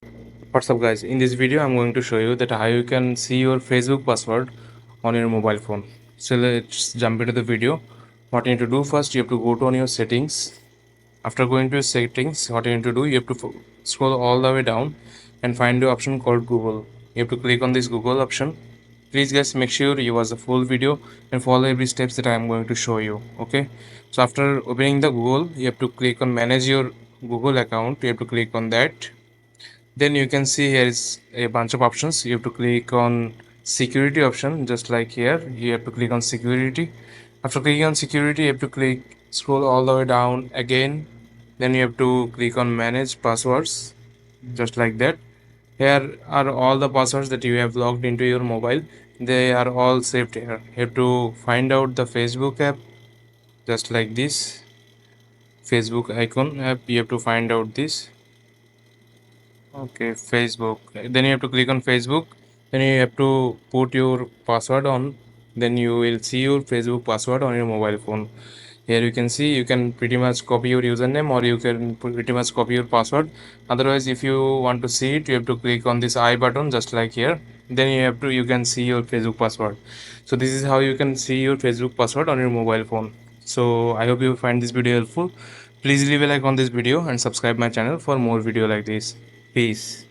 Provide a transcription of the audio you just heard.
What's up guys, in this video I'm going to show you that how you can see your Facebook password on your mobile phone. So let's jump into the video. What you need to do, first you have to go to on your settings. After going to your settings, what you need to do, you have to scroll all the way down and find the option called Google. You have to click on this Google option. Please guys, make sure you watch the full video and follow every steps that I am going to show you. Okay, so after opening the Google, you have to click on manage your Google account. You have to click on that. Then you can see here is a bunch of options. You have to click on security option, just like here you have to click on security. After clicking on security, you have to scroll all the way down again. Then you have to click on manage passwords, just like that. Here are all the passwords that you have logged into your mobile. They are all saved here. You have to find out the Facebook app, just like this Facebook icon app. You have to find out this. Okay, Facebook. Then you have to click on Facebook. Then you have to put your password on. Then you will see your Facebook password on your mobile phone. Here you can see you can pretty much copy your username or you can pretty much copy your password. Otherwise, if you want to see it, you have to click on this I button just like here. Then you can see your Facebook password. So this is how you can see your Facebook password on your mobile phone. So I hope you find this video helpful. Please leave a like on this video and subscribe my channel for more video like this. Peace.